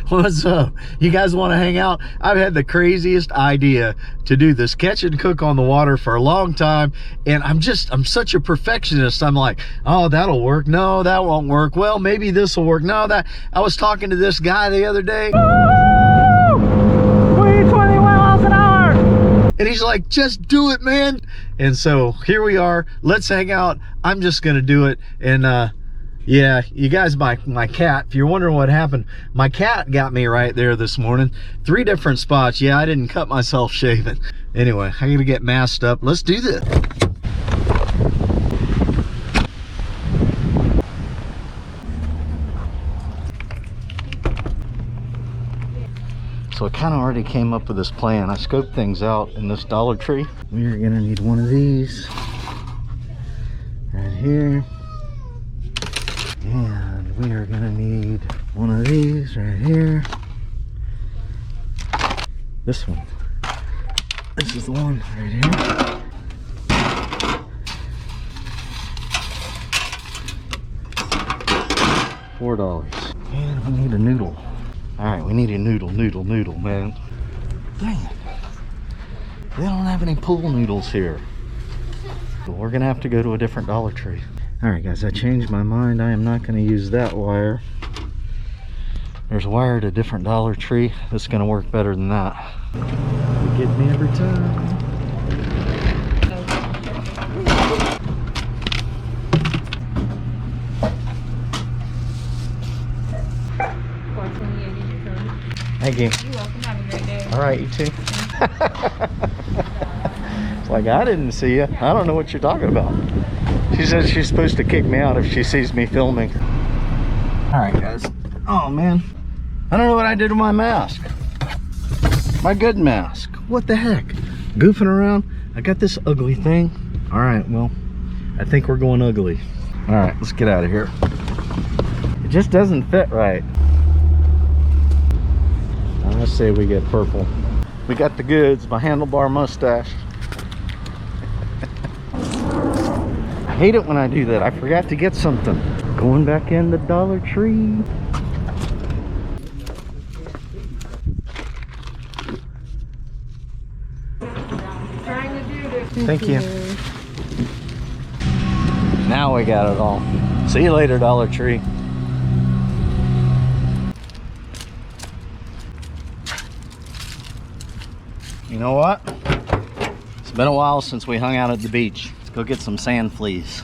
What's up? You guys want to hang out? I've had the craziest idea to do this catch and cook on the water for a long time, and I'm such a perfectionist. I'm like, oh, that'll work. No, that won't work. Well, maybe this will work. No, that. I was talking to this guy the other day. 20 miles an hour. And he's like, just do it, man. And so here we are. Let's hang out. I'm just gonna do it. And yeah, you guys, my cat, if you're wondering what happened, my cat got me right there this morning. 3 different spots. Yeah, I didn't cut myself shaving. Anyway, I gotta get masked up. Let's do this. So I kind of already came up with this plan. I scoped things out in this Dollar Tree. We are gonna need one of these right here. And we are gonna need one of these right here. This one. This is the one right here. $4. And we need a noodle. Alright, we need a noodle, man. Dang it. They don't have any pool noodles here. We're gonna have to go to a different Dollar Tree. Alright guys, I changed my mind. I am not going to use that wire. There's a wire at a different Dollar Tree that's going to work better than that. You get me every time. Thank you. You're welcome. Have a great day. Alright, you too. It's like, I didn't see you. I don't know what you're talking about. She says she's supposed to kick me out if she sees me filming. Alright guys. Oh man. I don't know what I did with my mask. My good mask. What the heck? Goofing around. I got this ugly thing. Alright, well, I think we're going ugly. Alright, let's get out of here. It just doesn't fit right. I say we get purple. We got the goods, my handlebar mustache. I hate it when I do that. I forgot to get something. Going back in the Dollar Tree. Thank you. Now we got it all. See you later, Dollar Tree. You know what? It's been a while since we hung out at the beach. Let's go get some sand fleas.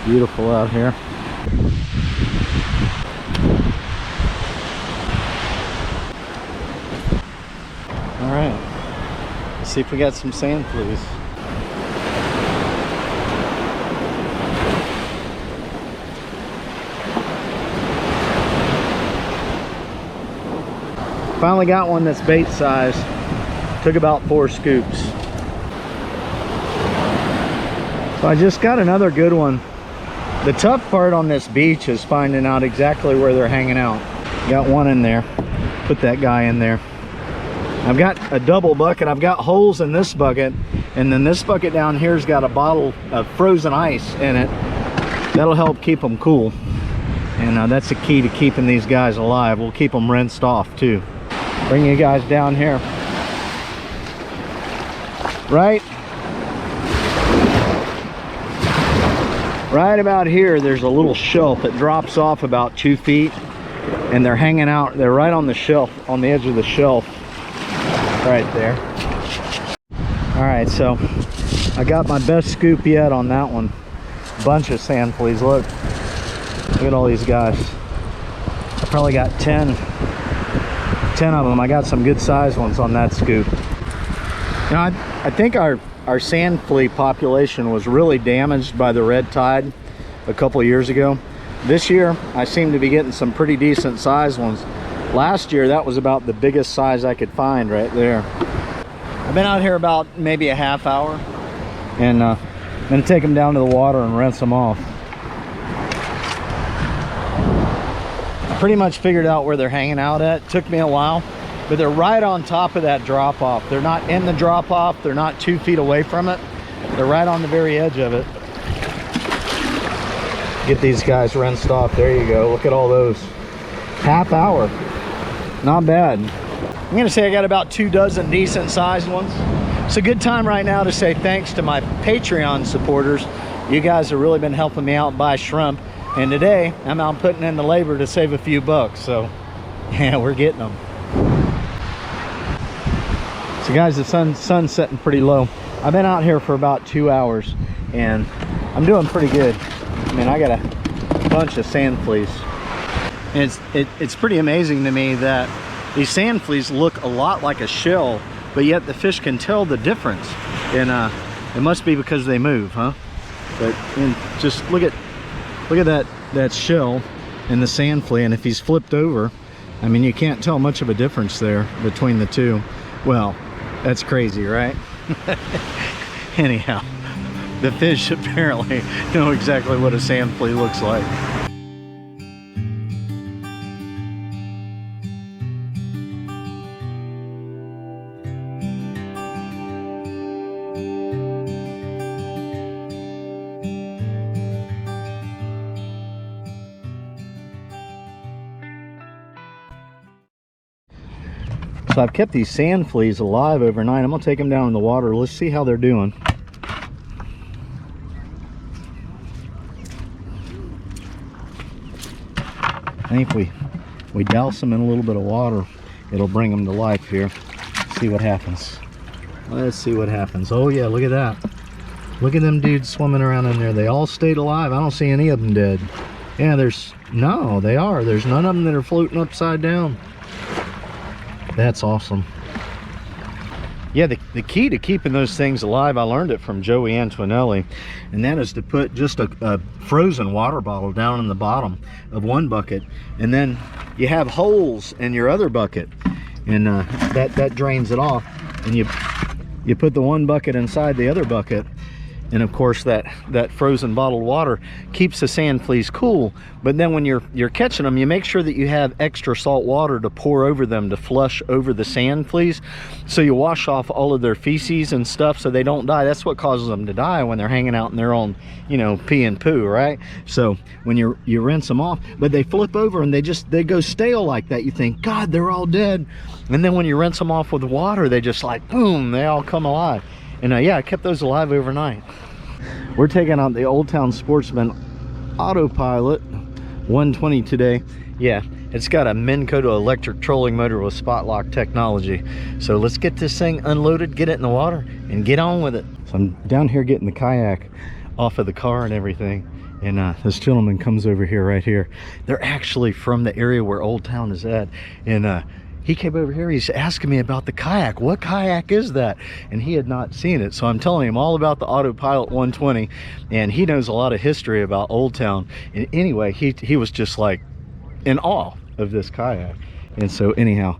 Beautiful out here. All right, let's see if we got some sand fleas. Finally got one that's bait size. Took about 4 scoops. So I just got another good one. The tough part on this beach is finding out exactly where they're hanging out. Got one in there. Put that guy in there. I've got a double bucket. I've got holes in this bucket, and then this bucket down here's got a bottle of frozen ice in it. That'll help keep them cool, and that's the key to keeping these guys alive. We'll keep them rinsed off too. Bring you guys down here. Right about here, there's a little shelf that drops off about 2 feet, and they're hanging out. They're right on the shelf, on the edge of the shelf, right there. All right, so I got my best scoop yet on that one. Bunch of sand fleas. Look at all these guys. I probably got 10 of them. I got some good sized ones on that scoop. You know, I think our sand flea population was really damaged by the red tide a couple of years ago. This year I seem to be getting some pretty decent sized ones. Last year that was about the biggest size I could find right there. I've been out here about maybe a half hour, and I'm gonna take them down to the water and rinse them off. I pretty much figured out where they're hanging out at. It took me a while, but they're right on top of that drop off. They're not in the drop off, they're not 2 feet away from it. They're right on the very edge of it. Get these guys rinsed off. There you go. Look at all those. Half hour. Not bad. I'm gonna say I got about 2 dozen decent sized ones. It's a good time right now to say thanks to my Patreon supporters. You guys have really been helping me out buy shrimp, and today I'm out putting in the labor to save a few bucks. So yeah, we're getting them. So guys, the sun's setting pretty low. I've been out here for about 2 hours and I'm doing pretty good. I mean, I got a bunch of sand fleas. And it's pretty amazing to me that these sand fleas look a lot like a shell, but yet the fish can tell the difference. And it must be because they move, huh? But just look at that shell and the sand flea, and if he's flipped over, I mean, you can't tell much of a difference there between the two. Well, that's crazy, right? Anyhow, the fish apparently know exactly what a sand flea looks like. So I've kept these sand fleas alive overnight. I'm gonna take them down in the water. Let's see how they're doing. I think we douse them in a little bit of water, it'll bring them to life here. See what happens. Let's see what happens. Oh yeah, look at that. Look at them dudes swimming around in there. They all stayed alive. I don't see any of them dead. Yeah, no, they are. There's none of them that are floating upside down. That's awesome. Yeah, the key to keeping those things alive, I learned it from Joey Antonelli, and that is to put just a frozen water bottle down in the bottom of one bucket, and then you have holes in your other bucket, and that drains it off, and you put the one bucket inside the other bucket, and of course that frozen bottled water keeps the sand fleas cool. But then when you're catching them, you make sure that you have extra salt water to pour over them to flush over the sand fleas, so you wash off all of their feces and stuff so they don't die. That's what causes them to die when they're hanging out in their own, you know, pee and poo, right? So when you rinse them off, but they flip over and they go stale like that. You think, God, they're all dead. And then when you rinse them off with water, they just like boom, they all come alive. And yeah, I kept those alive overnight. We're taking out the Old Town Sportsman Autopilot 120 today. Yeah, it's got a Minn Kota electric trolling motor with spot lock technology. So let's get this thing unloaded, get it in the water, and get on with it. So I'm down here getting the kayak off of the car and everything. And this gentleman comes over here, right here. They're actually from the area where Old Town is at. And he came over here, he's asking me about the kayak. What kayak is that? And he had not seen it. So I'm telling him all about the Autopilot 120, and he knows a lot of history about Old Town. And anyway, he was just like in awe of this kayak. And so anyhow,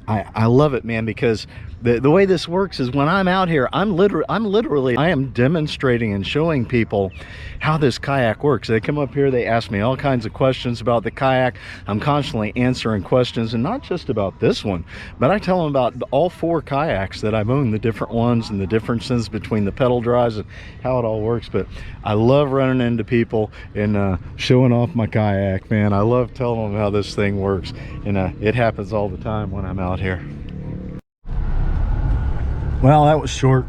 I love it, man, because the way this works is when I'm out here, I am demonstrating and showing people how this kayak works. They come up here, they ask me all kinds of questions about the kayak. I'm constantly answering questions, and not just about this one, but I tell them about all 4 kayaks that I've owned, the different ones and the differences between the pedal drives and how it all works. But I love running into people and showing off my kayak, man. I love telling them how this thing works, and it happens all the time when I'm out here. Well, that was short.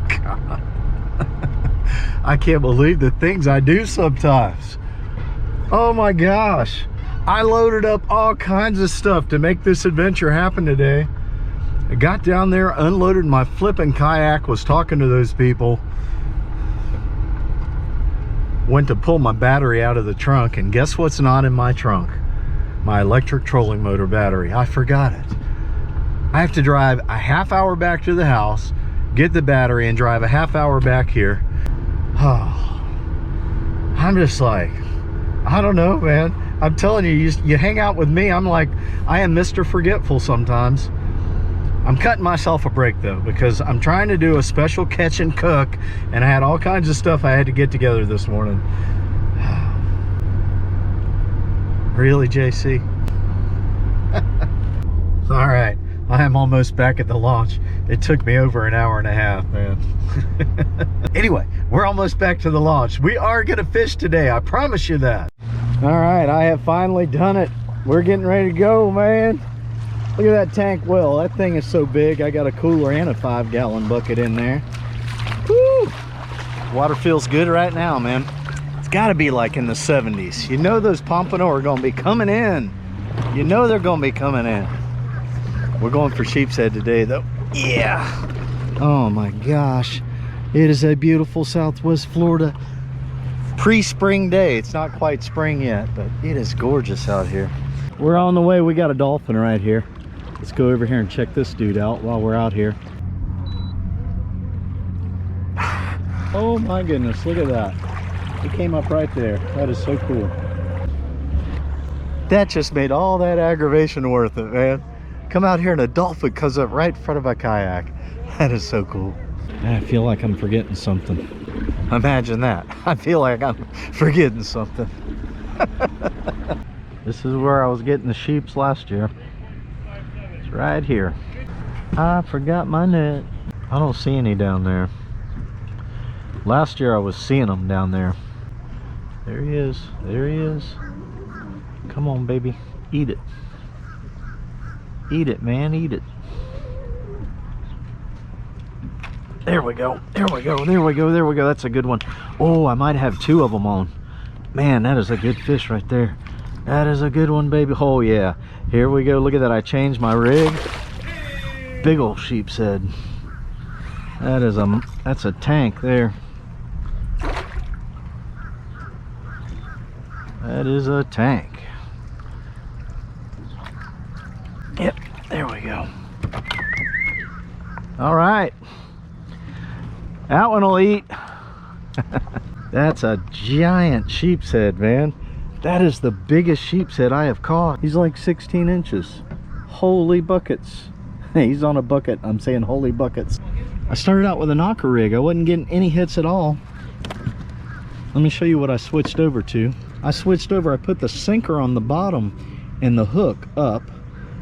God. I can't believe the things I do sometimes. Oh my gosh. I loaded up all kinds of stuff to make this adventure happen today. I got down there, unloaded my flipping kayak, was talking to those people. Went to pull my battery out of the trunk, and guess what's not in my trunk? My electric trolling motor battery. I forgot it. I have to drive a half hour back to the house, get the battery, and drive a half hour back here. Oh, I'm just like, I don't know, man. I'm telling you, you hang out with me, I'm like, I am Mr. Forgetful sometimes. I'm cutting myself a break though, because I'm trying to do a special catch and cook, and I had all kinds of stuff I had to get together this morning. Really, JC? All right, I am almost back at the launch. It took me over an hour and a half, man. Anyway, we're almost back to the launch. We are gonna fish today, I promise you that. All right, I have finally done it. We're getting ready to go, man. Look at that tank well. That thing is so big. I got a cooler and a 5-gallon bucket in there. Woo! Water feels good right now, man. It's got to be like in the 70s. You know those pompano are going to be coming in. You know they're going to be coming in. We're going for Sheepshead today, though. Yeah. Oh my gosh. It is a beautiful Southwest Florida pre-spring day. It's not quite spring yet, but it is gorgeous out here. We're on the way. We got a dolphin right here. Let's go over here and check this dude out while we're out here. Oh my goodness, look at that. He came up right there. That is so cool. That just made all that aggravation worth it, man. Come out here and a dolphin comes up right in front of my kayak. That is so cool. I feel like I'm forgetting something. Imagine that. I feel like I'm forgetting something. This is where I was getting the sheeps last year. It's right here. I forgot my net. I don't see any down there. Last year I was seeing them down there. There he is. There he is. Come on, baby. Eat it. Eat it, man. Eat it. There we go. There we go. There we go. There we go. That's a good one. Oh, I might have 2 of them on. Man, that is a good fish right there. That is a good one, baby. Oh yeah, here we go. Look at that. I changed my rig. Big old sheepshead. That's a tank there. That is a tank. Yep, there we go. All right, that one will eat. That's a giant sheepshead, man. That is the biggest sheepshead I have caught. He's like 16 inches. Holy buckets. He's on a bucket. I'm saying holy buckets. I started out with a knocker rig. I wasn't getting any hits at all. Let me show you what I switched over to. I put the sinker on the bottom and the hook up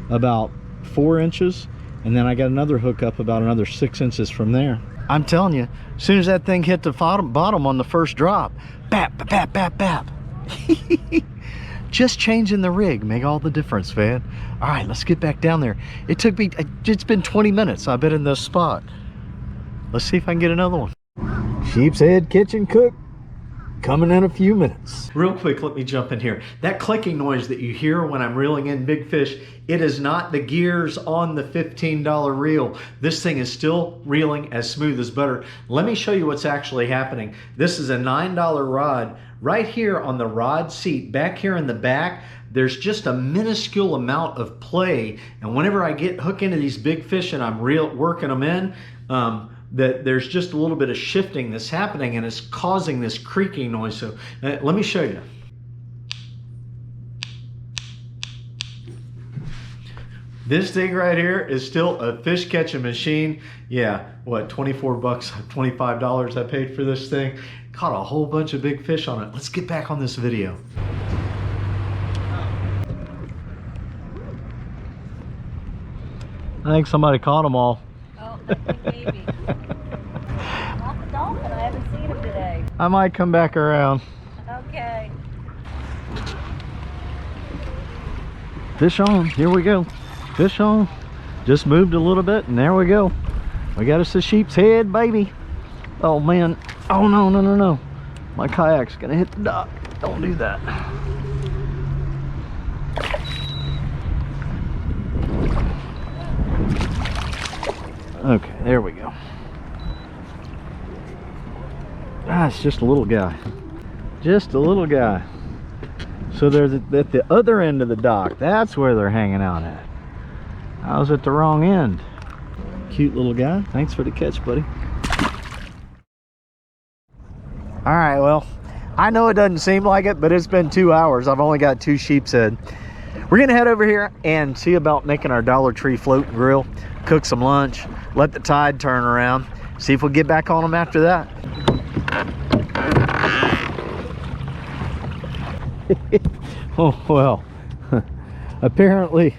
about 4 inches. And then I got another hook up about another 6 inches from there. I'm telling you, as soon as that thing hit the bottom on the first drop, bap, bap, bap, bap, bap. Just changing the rig make all the difference, man. All right, let's get back down there. It's been 20 minutes I've been in this spot. Let's see if I can get another one. Sheepshead kitchen cook coming in a few minutes. Real quick, let me jump in here. That clicking noise that you hear when I'm reeling in big fish, it is not the gears on the $15 reel. This thing is still reeling as smooth as butter. Let me show you what's actually happening. This is a $9 rod. Right here on the rod seat, back here in the back, there's just a minuscule amount of play. And whenever I hook into these big fish and I'm working them in, that there's just a little bit of shifting that's happening and it's causing this creaking noise. So let me show you. This thing right here is still a fish catching machine. Yeah, what, 24 bucks, $25 I paid for this thing. Caught a whole bunch of big fish on it. Let's get back on this video. I think somebody caught them all. Oh, maybe. Not the dolphin. I haven't seen him today. I might come back around. Okay. Fish on. Here we go. Fish on. Just moved a little bit and there we go. We got us a sheep's head, baby. Oh man. Oh no, no, no, no. My kayak's gonna hit the dock. Don't do that. Okay, there we go. Ah, it's just a little guy. Just a little guy. So they're at the other end of the dock. That's where they're hanging out at. I was at the wrong end. Cute little guy. Thanks for the catch, buddy. All right, well, I know it doesn't seem like it, but it's been 2 hours. I've only got 2 sheepshead. We're gonna head over here and see about making our Dollar Tree floating grill, cook some lunch, let the tide turn around, see if we'll get back on them after that. Oh, well, apparently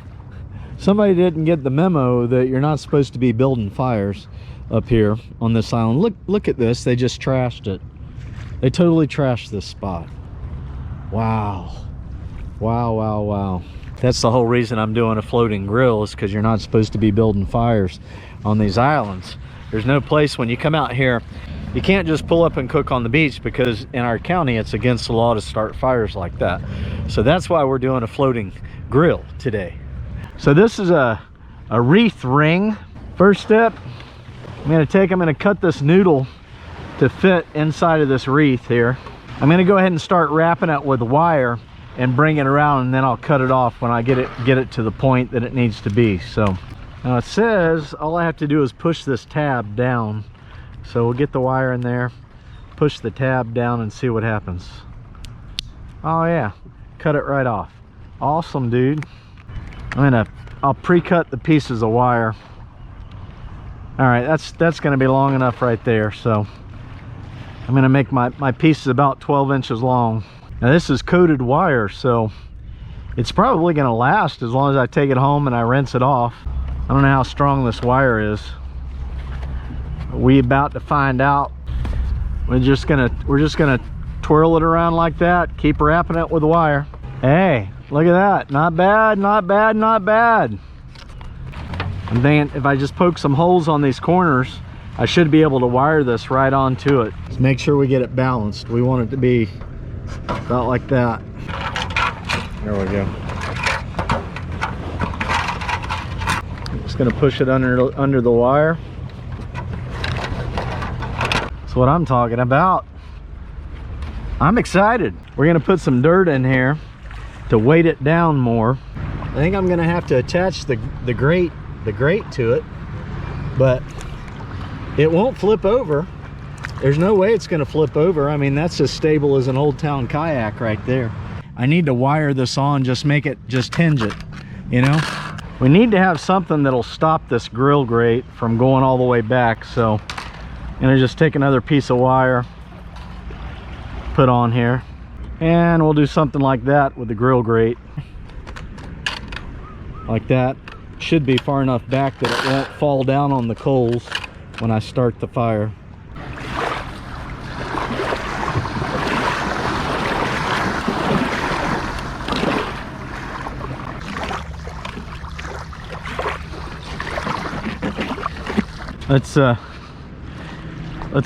somebody didn't get the memo that you're not supposed to be building fires up here on this island. Look at this. They just trashed it. They totally trashed this spot. Wow. Wow, wow, wow. That's the whole reason I'm doing a floating grill, is because you're not supposed to be building fires on these islands. There's no place when you come out here, you can't just pull up and cook on the beach, because in our county it's against the law to start fires like that. So that's why we're doing a floating grill today. So this is a wreath ring. First step, I'm gonna cut this noodle to fit inside of this wreath here. I'm gonna go ahead and start wrapping it with wire and bring it around, and then I'll cut it off when I get it to the point that it needs to be. So now it says all I have to do is push this tab down. So we'll get the wire in there, push the tab down, and see what happens. Oh yeah, cut it right off. Awesome, dude. I'll pre-cut the pieces of wire. All right, that's gonna be long enough right there. So I'm gonna make my pieces about 12 inches long. Now this is coated wire, so it's probably gonna last as long as I take it home and I rinse it off. I don't know how strong this wire is. We about to find out. We're just gonna twirl it around like that, keep wrapping it with wire. Hey, look at that. Not bad, not bad, not bad. And then if I just poke some holes on these corners, I should be able to wire this right onto it. Just make sure we get it balanced. We want it to be about like that. There we go. Just gonna push it under the wire. That's what I'm talking about. I'm excited. We're gonna put some dirt in here to weight it down more. I think I'm gonna have to attach the grate to it, but it won't flip over. There's no way it's gonna flip over. I mean, that's as stable as an Old Town kayak right there. I need to wire this on, just hinge it, you know? We need to have something that'll stop this grill grate from going all the way back. So I'm gonna just take another piece of wire, put on here, and we'll do something like that with the grill grate. Like that. Should be far enough back that it won't fall down on the coals when I start the fire. Let's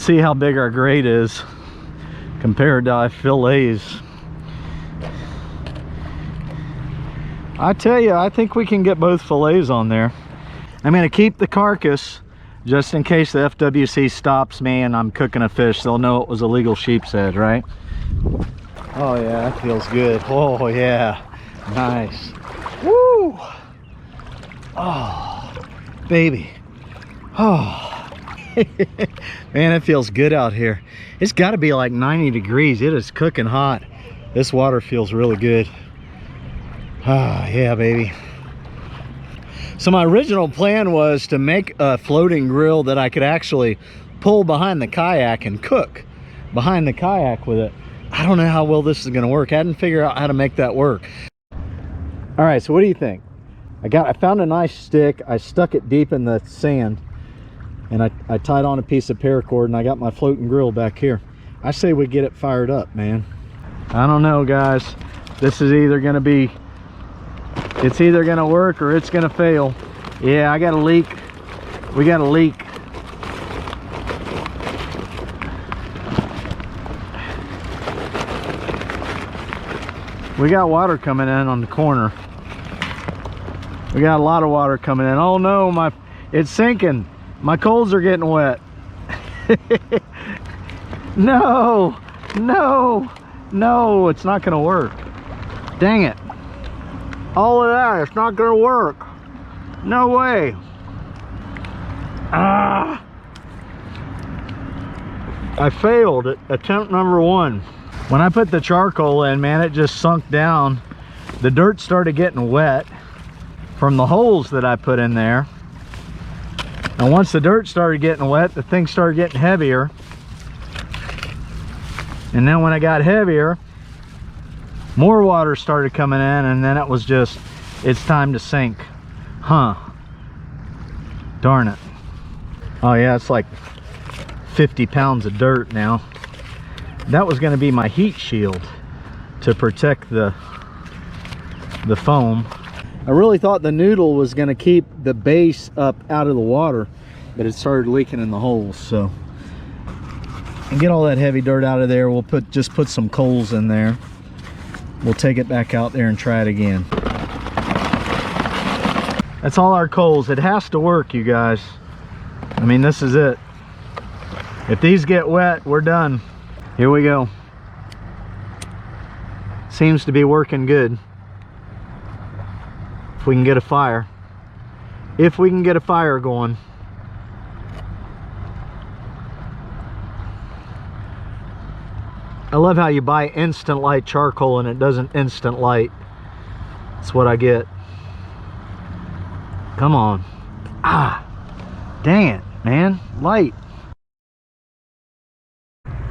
see how big our grate is compared to our fillets. I tell you, I think we can get both fillets on there. I'm gonna keep the carcass just in case the FWC stops me and I'm cooking a fish. They'll know it was a legal sheepshead, right? Oh yeah, that feels good. Oh yeah, nice. Woo! Oh, baby. Oh. Man, it feels good out here. It's got to be like 90 degrees. It is cooking hot. This water feels really good. Ah, yeah, baby. So my original plan was to make a floating grill that I could actually pull behind the kayak and cook behind the kayak with it. I don't know how well this is going to work. I hadn't figured out how to make that work. All right, so what do you think? I found a nice stick. I stuck it deep in the sand, and I tied on a piece of paracord, and I got my floating grill back here. I say we get it fired up, man. I don't know, guys. This is either gonna be, it's either gonna work or it's gonna fail. Yeah, I got a leak. We got a leak. We got water coming in on the corner. We got a lot of water coming in. Oh no, it's sinking. My coals are getting wet. No, no, no, it's not gonna work. Dang it. All of that, it's not gonna work. No way. Ah. I failed at attempt number 1. When I put the charcoal in, man, it just sunk down. The dirt started getting wet from the holes that I put in there. And once the dirt started getting wet, the thing started getting heavier. And then when it got heavier, more water started coming in, and then it was just, it's time to sink. Huh. Darn it. Oh yeah, it's like 50 pounds of dirt now. That was going to be my heat shield to protect the foam. I really thought the noodle was going to keep the base up out of the water, but it started leaking in the holes. So, and get all that heavy dirt out of there. We'll just put some coals in there. We'll take it back out there and try it again. That's all our coals. It has to work, you guys. I mean, this is it. If these get wet, we're done. Here we go. Seems to be working good. If we can get a fire. If we can get a fire going. I love how you buy instant light charcoal and it doesn't instant light. That's what I get. Come on. Ah, dang it, man. Light.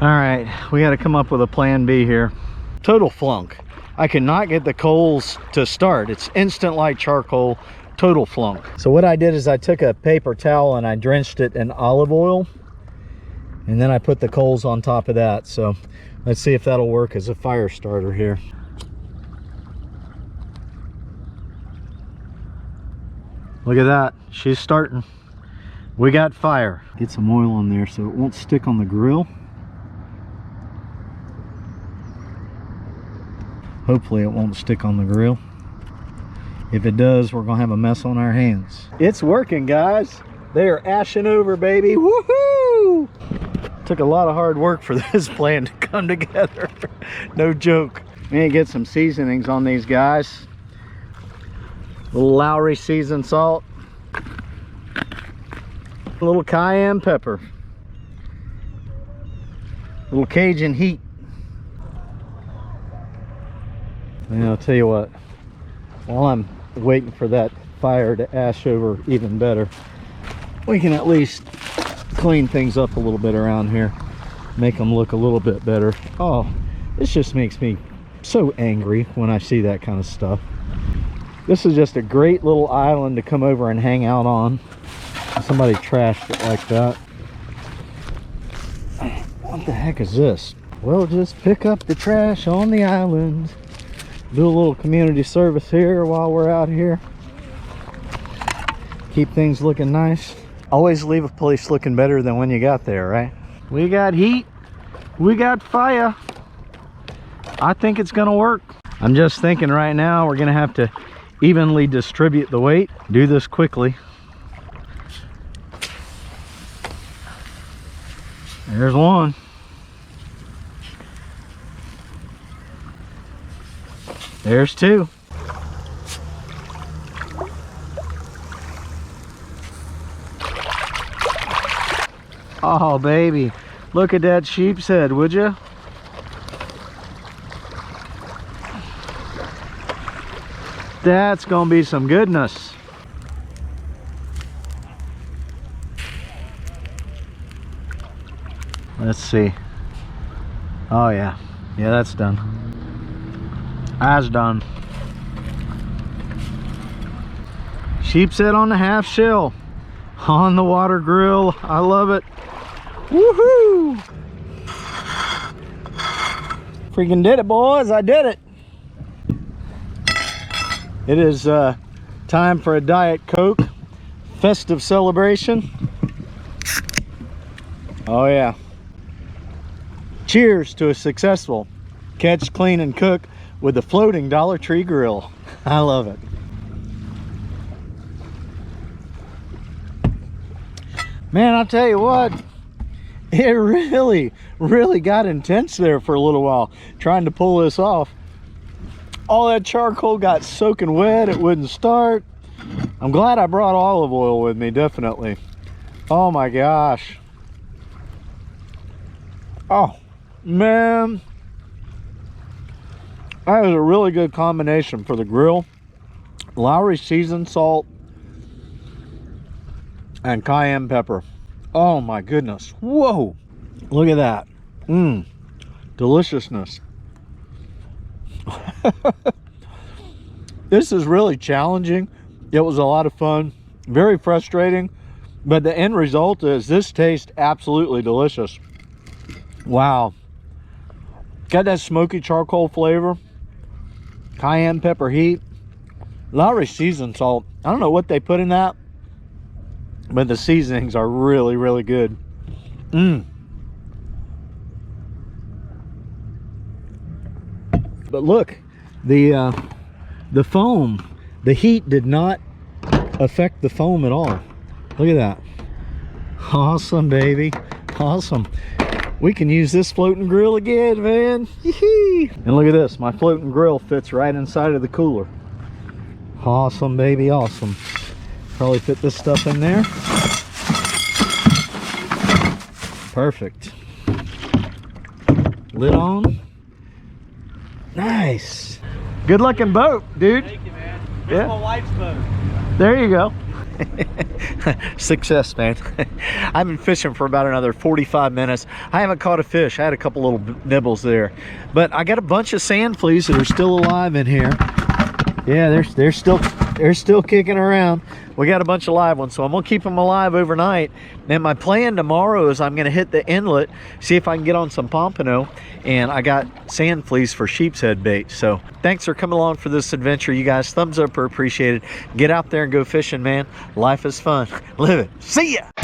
All right, we got to come up with a plan B here. Total flunk. I cannot get the coals to start. It's instant light charcoal, total flunk. So what I did is I took a paper towel and I drenched it in olive oil, and then I put the coals on top of that. So let's see if that'll work as a fire starter here. Look at that, she's starting. We got fire. Get some oil on there so it won't stick on the grill. Hopefully it won't stick on the grill. If it does, we're gonna have a mess on our hands. It's working, guys. They are ashing over, baby. Woohoo! Took a lot of hard work for this plan to come together. No joke. We need to get some seasonings on these guys. A little Lowry seasoned salt. A little cayenne pepper. A little Cajun heat. And I'll tell you what, while I'm waiting for that fire to ash over even better, we can at least clean things up a little bit around here, make them look a little bit better. Oh, this just makes me so angry when I see that kind of stuff. This is just a great little island to come over and hang out on. Somebody trashed it like that. What the heck is this? Well, just pick up the trash on the island. Do a little community service here while we're out here. Keep things looking nice. Always leave a place looking better than when you got there, right? We got heat. We got fire. I think it's gonna work. I'm just thinking right now we're gonna have to evenly distribute the weight. Do this quickly. There's one. There's two. Oh, baby. Look at that sheepshead, would you? That's gonna be some goodness. Let's see. Oh, yeah. Yeah, that's done. That's done. Sheepshead on the half shell on the water grill. I love it. Woohoo! Freaking did it, boys. I did it. It is time for a Diet Coke festive celebration. Oh yeah. Cheers to a successful catch, clean, and cook with the floating Dollar Tree grill. I love it. Man, I'll tell you what, it really got intense there for a little while trying to pull this off. All that charcoal got soaking wet, it wouldn't start. I'm glad I brought olive oil with me, definitely. Oh my gosh. Oh man, That is a really good combination for the grill. Lowry seasoned salt and cayenne pepper. Oh my goodness. Whoa. Look at that. Mmm. Deliciousness. This is really challenging. It was a lot of fun. Very frustrating. But the end result is this tastes absolutely delicious. Wow. Got that smoky charcoal flavor. Cayenne pepper heat. Lowry seasoned salt. I don't know what they put in that, but the seasonings are really, really good. Mmm. But look, the foam, the heat did not affect the foam at all. Look at that. Awesome, baby. Awesome. We can use this floating grill again, man. And look at this. My floating grill fits right inside of the cooler. Awesome, baby. Awesome. Probably fit this stuff in there. Perfect. Lid on. Nice. Good looking boat, dude. Thank you, man. It's Yeah. my wife's boat. There you go. Success, man. I've been fishing for about another 45 minutes. I haven't caught a fish. I had a couple little nibbles there, but I got a bunch of sand fleas that are still alive in here. Yeah, they're still kicking around. We got a bunch of live ones, so I'm gonna keep them alive overnight. And my plan tomorrow is I'm gonna hit the inlet, see if I can get on some pompano, and I got sand fleas for sheepshead bait. So thanks for coming along for this adventure, you guys. Thumbs up are appreciated. Get out there and go fishing, man. Life is fun. Live it. See ya.